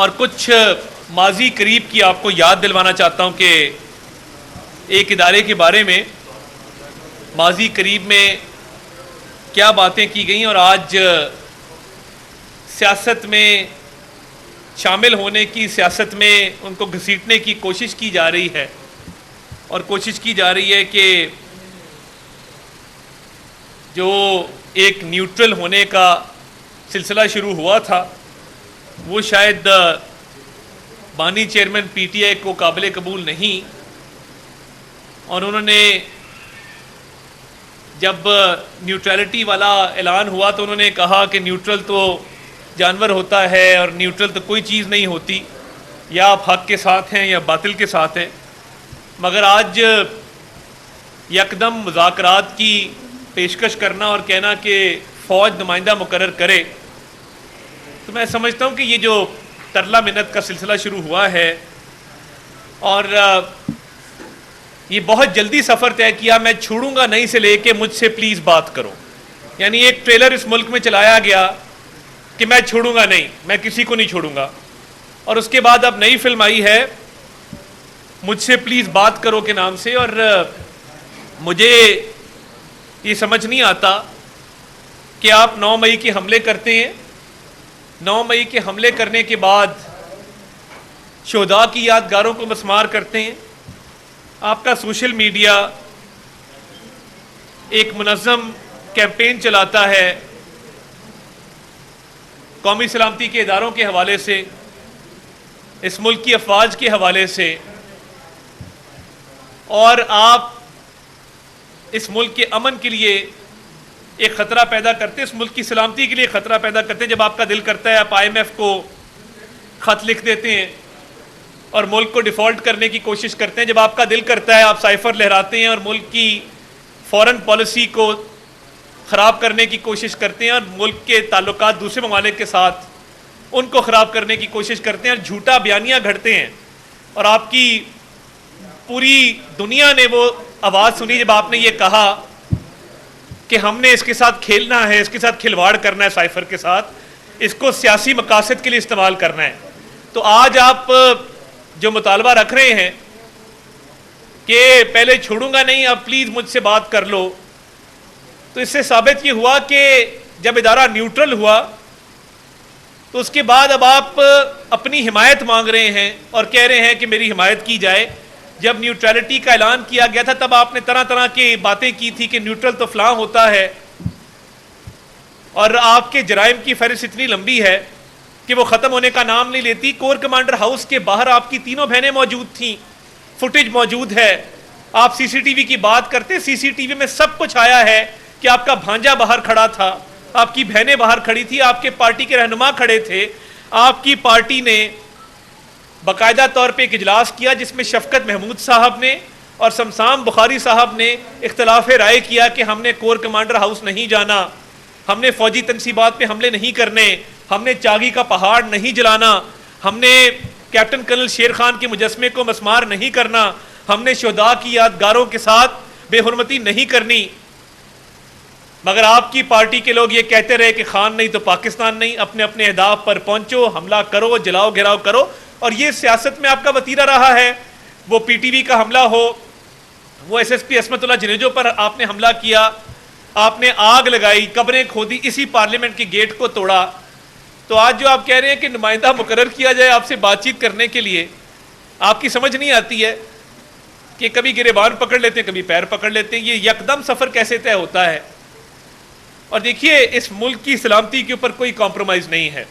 और कुछ माजी करीब की आपको याद दिलवाना चाहता हूं कि एक इदारे के बारे में माजी करीब में क्या बातें की गई और आज सियासत में शामिल होने की, सियासत में उनको घसीटने की कोशिश की जा रही है। और कोशिश की जा रही है कि जो एक न्यूट्रल होने का सिलसिला शुरू हुआ था वो शायद बानी चेयरमैन पीटीआई को काबिल कबूल नहीं, और उन्होंने जब न्यूट्रलिटी वाला ऐलान हुआ तो उन्होंने कहा कि न्यूट्रल तो जानवर होता है और न्यूट्रल तो कोई चीज़ नहीं होती, या आप हक के साथ हैं या बातिल के साथ हैं। मगर आज यकदम मुज़ाकरात की पेशकश करना और कहना कि फ़ौज नुमाइंदा मुकर्रर करे, तो मैं समझता हूँ कि ये जो तरला मिन्नत का सिलसिला शुरू हुआ है और ये बहुत जल्दी सफ़र तय किया, मैं छोड़ूंगा नहीं से लेके मुझसे प्लीज़ बात करो, यानी एक ट्रेलर इस मुल्क में चलाया गया कि मैं छोड़ूंगा नहीं, मैं किसी को नहीं छोड़ूंगा। और उसके बाद अब नई फिल्म आई है मुझसे प्लीज़ बात करो के नाम से, और मुझे ये समझ नहीं आता कि आप 9 मई के हमले करते हैं, 9 मई के हमले करने के बाद शोधा की यादगारों को मस्मार करते हैं। आपका सोशल मीडिया एक मुनज़्ज़म कैंपेन चलाता है कौमी सलामती के इदारों के हवाले से, इस मुल्क की अफवाज के हवाले से, और आप इस मुल्क के अमन के लिए एक ख़तरा पैदा करते हैं, इस मुल्क की सलामती के लिए ख़तरा पैदा करते हैं। जब आपका दिल करता है आप IMF को ख़त लिख देते हैं और मुल्क को डिफ़ॉल्ट करने की कोशिश करते हैं। जब आपका दिल करता है आप साइफ़र लहराते हैं और मुल्क की फ़ॉरेन पॉलिसी को ख़राब करने की कोशिश करते हैं और मुल्क के ताल्लुकात दूसरे ममालिक के साथ उनको ख़राब करने की कोशिश करते हैं और झूठा बयानियाँ घड़ते हैं। और आपकी पूरी दुनिया ने वो आवाज़ सुनी जब आपने ये कहा कि हमने इसके साथ खेलना है, इसके साथ खिलवाड़ करना है, साइफ़र के साथ इसको सियासी मकासद के लिए इस्तेमाल करना है। तो आज आप जो मुतालबा रख रहे हैं कि पहले छोड़ूंगा नहीं, अब प्लीज़ मुझसे बात कर लो, तो इससे साबित ये हुआ कि जब इदारा न्यूट्रल हुआ तो उसके बाद अब आप अपनी हिमायत मांग रहे हैं और कह रहे हैं कि मेरी हिमायत की जाए। जब न्यूट्रलिटी का ऐलान किया गया था तब आपने तरह तरह की बातें की थी कि न्यूट्रल तो फलां होता है, और आपके जराइम की फहरिस्त इतनी लंबी है कि वो ख़त्म होने का नाम नहीं लेती। कोर कमांडर हाउस के बाहर आपकी तीनों बहनें मौजूद थीं, फुटेज मौजूद है। आप CCTV की बात करते, CCTV में सब कुछ आया है कि आपका भांजा बाहर खड़ा था, आपकी बहनें बाहर खड़ी थी, आपके पार्टी के रहनुमा खड़े थे। आपकी पार्टी ने बाकायदा तौर पे एक इजलास किया जिसमें शफकत महमूद साहब ने और शमसाम बुखारी साहब ने इख्तलाफ राय किया कि हमने कोर कमांडर हाउस नहीं जाना, हमने फ़ौजी तनसीबात पे हमले नहीं करने, हमने चागी का पहाड़ नहीं जलाना, हमने कैप्टन कर्नल शेर खान के मुजस्मे को मस्मार नहीं करना, हमने शुहदा की यादगारों के साथ बेहुरमती नहीं करनी। मगर आपकी पार्टी के लोग ये कहते रहे कि खान नहीं तो पाकिस्तान नहीं, अपने अपने अहदाफ पर पहुंचो, हमला करो, जलाओ घिराव करो। और ये सियासत में आपका वतीरा रहा है। वो PTV का हमला हो, वो SSP असमतुल्लाह जनेजो पर आपने हमला किया, आपने आग लगाई, कब्रें खोदी, इसी पार्लियामेंट के गेट को तोड़ा। तो आज जो आप कह रहे हैं कि नुमाइंदा मुकर्रर किया जाए आपसे बातचीत करने के लिए, आपकी समझ नहीं आती है कि कभी गिरेबान पकड़ लेते हैं, कभी पैर पकड़ लेते हैं। ये यकदम सफ़र कैसे तय होता है? और देखिए, इस मुल्क की सलामती के ऊपर कोई कॉम्प्रोमाइज़ नहीं है।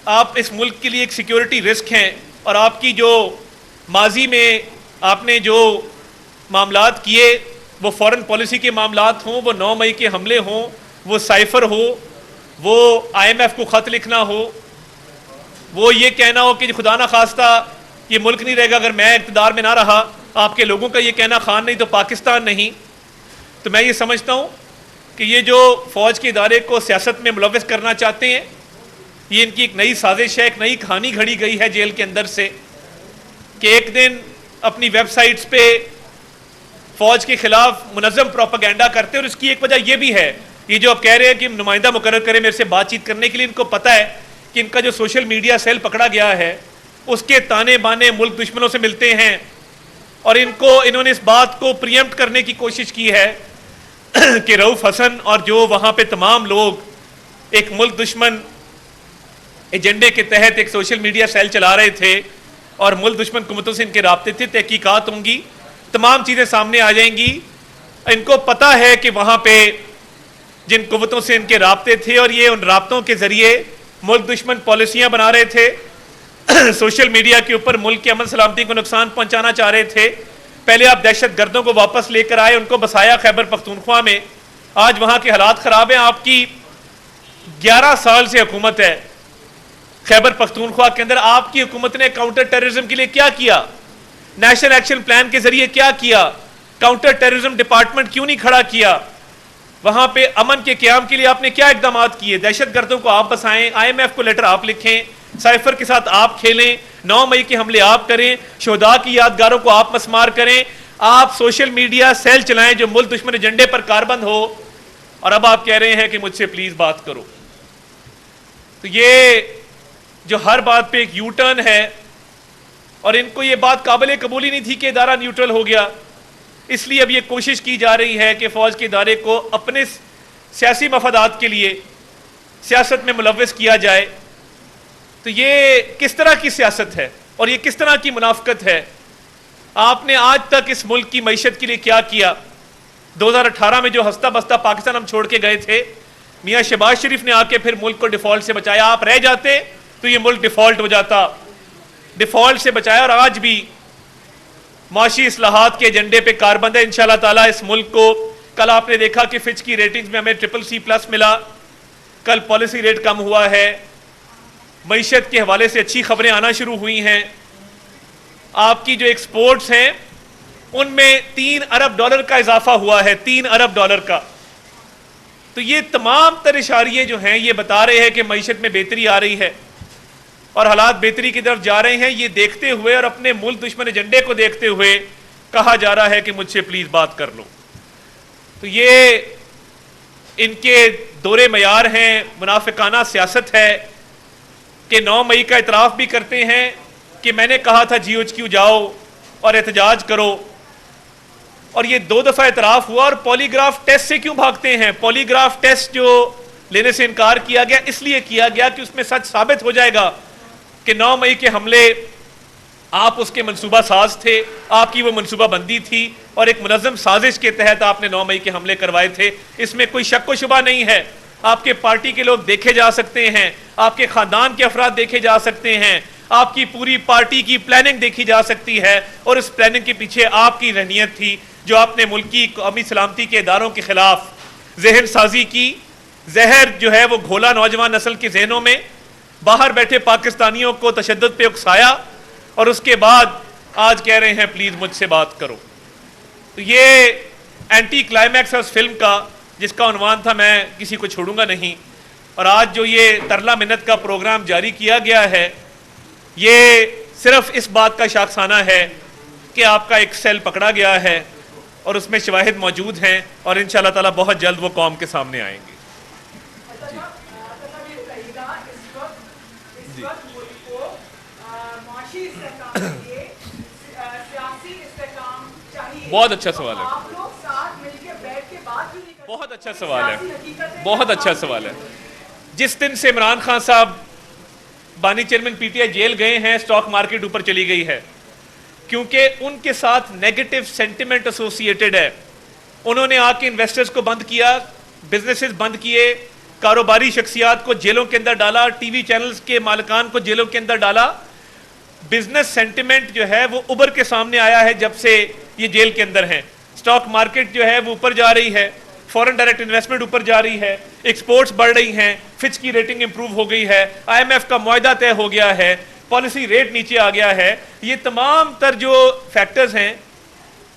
आप इस मुल्क के लिए एक सिक्योरिटी रिस्क हैं, और आपकी जो माजी में आपने जो मामलात किए, वो फॉरेन पॉलिसी के मामलात हों, वो 9 मई के हमले हों, वो साइफ़र हो, वो IMF को ख़त लिखना हो, वो ये कहना हो कि खुदा ना खास्ता ये मुल्क नहीं रहेगा अगर मैं इक़्तिदार में ना रहा, आपके लोगों का ये कहना खान नहीं तो पाकिस्तान नहीं। तो मैं ये समझता हूँ कि ये जो फ़ौज के इदारे को सियासत में मुलव्वस करना चाहते हैं, ये इनकी एक नई साजिश है, एक नई कहानी घड़ी गई है जेल के अंदर से कि एक दिन अपनी वेबसाइट्स पे फ़ौज के खिलाफ मुनज़्ज़म प्रोपेगेंडा करते हैं। और इसकी एक वजह यह भी है, ये जो आप कह रहे हैं कि नुमाइंदा मुकर्रर करें मेरे से बातचीत करने के लिए, इनको पता है कि इनका जो सोशल मीडिया सेल पकड़ा गया है उसके ताने बाने मुल्क दुश्मनों से मिलते हैं और इन्होंने इस बात को प्रियम्प्ट करने की कोशिश की है कि रऊफ हसन और जो वहां पे तमाम लोग एक मुल्क दुश्मन एजेंडे के तहत एक सोशल मीडिया सेल चला रहे थे और मुल्क दुश्मन हुकूमतों से इनके राब्ते थे, तहकीकात होंगी, तमाम चीज़ें सामने आ जाएंगी। इनको पता है कि वहाँ पे जिन कुव्वतों से इनके राब्ते थे और ये उन राब्तों के ज़रिए मुल्क दुश्मन पॉलिसियाँ बना रहे थे, सोशल मीडिया के ऊपर मुल्क की अमन सलामती को नुकसान पहुँचाना चाह रहे थे। पहले आप दहशत गर्दों को वापस लेकर आए, उनको बसाया खैबर पख्तूनख्वा में, आज वहाँ के हालात ख़राब हैं। आपकी 11 साल से हुकूमत है खैबर पख्तूनख्वा के अंदर, आपकी हुकूमत ने काउंटर टेररिज्म के लिए क्या किया? नेशनल एक्शन प्लान के जरिए क्या किया? काउंटर टेररिज्म डिपार्टमेंट क्यों नहीं खड़ा किया? वहां पे अमन के क्याम के लिए आपने क्या इकदाम किए? दहशत गर्दों को आप बसाएं, IMF को लेटर आप लिखें, साइफर के साथ आप खेलें, 9 मई के हमले आप करें, शोहदा की यादगारों को आप मस्मार करें, आप सोशल मीडिया सेल चलाएं जो मुल्क दुश्मन एजेंडे पर कारबंद हो, और अब आप कह रहे हैं कि मुझसे प्लीज बात करो। तो ये जो हर बात पे एक यू टर्न है, और इनको ये बात काबिल कबूल ही नहीं थी कि इदारा न्यूट्रल हो गया, इसलिए अब ये कोशिश की जा रही है कि फौज के इदारे को अपने सियासी मफादात के लिए सियासत में मुलव्वस किया जाए। तो ये किस तरह की सियासत है और ये किस तरह की मुनाफकत है? आपने आज तक इस मुल्क की मईशत के लिए क्या किया? 2018 में जो हंसता बसता पाकिस्तान हम छोड़ के गए थे, मियाँ शहबाज शरीफ ने आके फिर मुल्क को डिफॉल्ट से बचाया। आप रह जाते तो ये मुल्क डिफॉल्ट हो जाता, डिफॉल्ट से बचाया, और आज भी माशी इस्लाहात के एजेंडे पे कारबंद है इंशाअल्लाह ताला इस मुल्क को। कल आपने देखा कि फिच की रेटिंग्स में हमें CCC+ मिला, कल पॉलिसी रेट कम हुआ है, मईशत के हवाले से अच्छी खबरें आना शुरू हुई हैं। आपकी जो एक्सपोर्ट्स हैं उनमें $3 अरब का इजाफा हुआ है, $3 अरब का। तो ये तमाम तर इशारे जो हैं ये बता रहे हैं कि मईशत में बेहतरी आ रही है और हालात बेहतरी की तरफ जा रहे हैं। ये देखते हुए और अपने मुल्क दुश्मन एजेंडे को देखते हुए कहा जा रहा है कि मुझसे प्लीज बात कर लो। तो ये इनके दौरे मयार हैं, मुनाफिकाना सियासत है कि 9 मई का इतराफ़ भी करते हैं कि मैंने कहा था GHQ जाओ और एहतजाज करो, और ये 2 दफ़ा इतराफ़ हुआ। और पॉलीग्राफ टेस्ट से क्यों भागते हैं? पॉलीग्राफ टेस्ट जो लेने से इनकार किया गया इसलिए किया गया कि उसमें सच साबित हो जाएगा कि 9 मई के हमले आप उसके मनसूबा साज थे, आपकी वो मनसूबा बंदी थी और एक मुनज़्ज़म साजिश के तहत आपने 9 मई के हमले करवाए थे। इसमें कोई शक व शुबा नहीं है। आपके पार्टी के लोग देखे जा सकते हैं, आपके ख़ानदान के अफराद देखे जा सकते हैं, आपकी पूरी पार्टी की प्लानिंग देखी जा सकती है, और इस प्लानिंग के पीछे आपकी रहनियत थी जो आपने मुल्की कौमी सलामती के इदारों के खिलाफ जहर साजी की। जहर जो है वो घोला नौजवान नस्ल के जहनों में, बाहर बैठे पाकिस्तानियों को तशद्दुद पे उकसाया, और उसके बाद आज कह रहे हैं प्लीज मुझसे बात करो। तो ये एंटी क्लाइमैक्स है उस फिल्म का जिसका उन्वान था मैं किसी को छोड़ूंगा नहीं। और आज जो ये तरला मिन्नत का प्रोग्राम जारी किया गया है, ये सिर्फ इस बात का शाखसाना है कि आपका एक सेल पकड़ा गया है और उसमें शवाहिद मौजूद हैं, और इंशाअल्लाह ताला बहुत जल्द वो कौम के सामने आएंगे। बहुत अच्छा सवाल है, बहुत अच्छा सवाल है, बहुत अच्छा सवाल है। जिस दिन से इमरान खान साहब बानी चेयरमैन PTI जेल गए हैं, स्टॉक मार्केट ऊपर चली गई है, क्योंकि उनके साथ नेगेटिव सेंटिमेंट एसोसिएटेड है। उन्होंने आके इन्वेस्टर्स को बंद किया, बिजनेसेस बंद किए, कारोबारी शख्सियात को जेलों के अंदर डाला, TV चैनल्स के मालिकान को जेलों के अंदर डाला। बिजनेस सेंटिमेंट जो है वो उभर के सामने आया है जब से ये जेल के अंदर हैं। स्टॉक मार्केट जो है वो ऊपर जा रही है, फॉरेन डायरेक्ट इन्वेस्टमेंट ऊपर जा रही है, एक्सपोर्ट्स बढ़ रही हैं, फिच की रेटिंग इंप्रूव हो गई है, IMF का मुआहदा तय हो गया है, पॉलिसी रेट नीचे आ गया है। ये तमाम तर जो फैक्टर्स हैं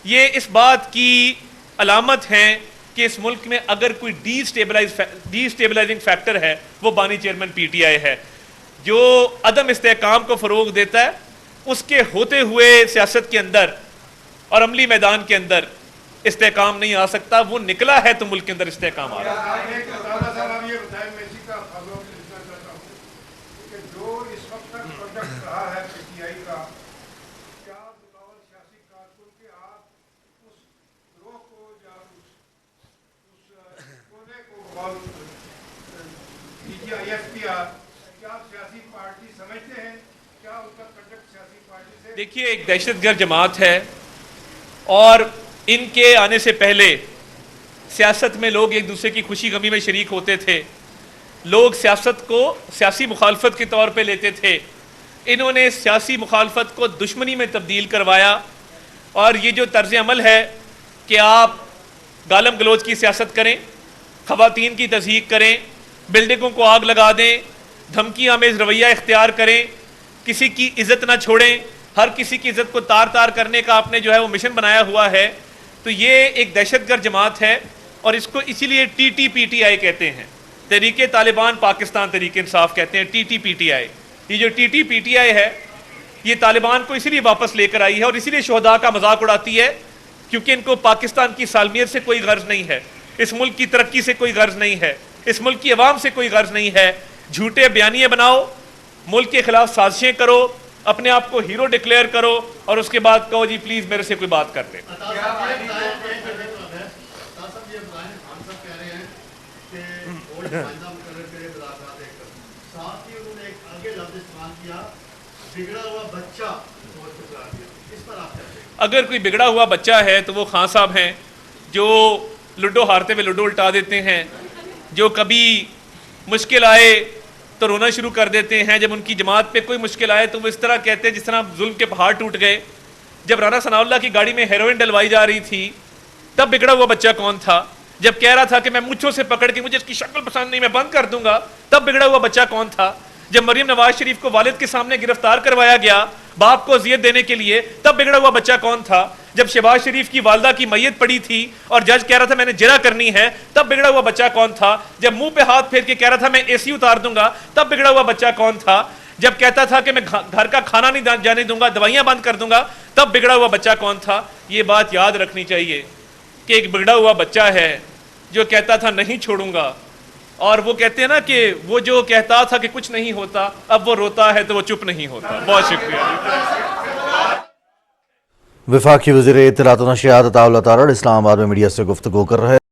ये इस बात की अलामत हैं कि इस मुल्क में अगर कोई डीस्टेबलाइजिंग फैक्टर है वो बानी चेयरमैन PTI है, जो अदम इस्तेहकाम को फ़रोग देता है। उसके होते हुए सियासत के अंदर और अमली मैदान के अंदर इस्तेहकाम नहीं आ सकता। वो निकला है तो मुल्क के अंदर इस्तेहकाम आ रहा है। क्या आप सियासी पार्टी समझते हैं? क्या उनका कंडक्ट सियासी पार्टी से? देखिए, एक दहशतगर्द जमात है और इनके आने से पहले सियासत में लोग एक दूसरे की खुशी गमी में शरीक होते थे। लोग सियासत को सियासी मुखालफत के तौर पे लेते थे। इन्होंने सियासी मुखालफत को दुश्मनी में तब्दील करवाया और ये जो तर्ज अमल है कि आप गालम गलोच की सियासत करें, ख़वातीन की तज़हीक करें, बिल्डिंगों को आग लगा दें, धमकी आमेज़ रवैया इख्तियार करें, किसी की इज़्ज़त ना छोड़ें, हर किसी की इज़्ज़त को तार तार करने का आपने जो है वो मिशन बनाया हुआ है, तो ये एक दहशतगर्द जमात है और इसको इसीलिए TTPTI कहते हैं, तहरीक तालिबान पाकिस्तान तहरीक इंसाफ कहते हैं, TTPTI। ये जो TTPTI है ये तालिबान को इसीलिए वापस लेकर आई है और इसीलिए शोहदा का मजाक उड़ाती है, क्योंकि इनको पाकिस्तान की सालमियत से कोई गर्ज नहीं है, इस मुल्क की तरक्की से कोई गर्ज नहीं है, इस मुल्क की अवाम से कोई गर्ज नहीं है। झूठे बयानिए बनाओ, मुल्क के खिलाफ साजिशें करो, अपने आप को हीरो डिक्लेयर करो और उसके बाद कहो जी प्लीज मेरे से कोई बात कर ले। अगर कोई बिगड़ा हुआ बच्चा है तो वो खान साहब हैं जो लूडो हारते हुए लूडो उल्टा देते हैं, जो कभी मुश्किल आए तो रोना शुरू कर देते हैं, जब उनकी जमात पे कोई मुश्किल आए तो वो इस तरह कहते हैं जिस तरह जुल्म के पहाड़ टूट गए। जब राना सनाउल्लाह की गाड़ी में हेरोइन डलवाई जा रही थी तब बिगड़ा हुआ बच्चा कौन था? जब कह रहा था कि मैं मुझ्छों से पकड़ के मुझे इसकी शक्ल पसंद नहीं मैं बंद कर दूंगा तब बिगड़ा हुआ बच्चा कौन था? जब मरियम नवाज शरीफ को वालिद के सामने गिरफ्तार करवाया गया बाप को अजियत देने के लिए तब बिगड़ा हुआ बच्चा कौन था? जब शहबाज शरीफ की वालदा की मैयत पड़ी थी और जज कह रहा था मैंने जिरा करनी है तब बिगड़ा हुआ बच्चा कौन था? जब मुंह पे हाथ फेर के कह रहा था मैं AC उतार दूंगा तब बिगड़ा हुआ बच्चा कौन था? जब कहता था कि मैं घर का खाना नहीं जाने दूंगा, दवाइयां बंद कर दूंगा, तब बिगड़ा हुआ बच्चा कौन था? ये बात याद रखनी चाहिए कि एक बिगड़ा हुआ बच्चा है जो कहता था नहीं छोड़ूंगा, और वो कहते हैं ना कि वो जो कहता था कि कुछ नहीं होता अब वो रोता है तो वो चुप नहीं होता। बहुत शुक्रिया। वफाकी वज़ीर इत्तलात व नशरियात अता उल्लाह तारड़ इस्लामाबाद में मीडिया से गुफ्तगू कर रहे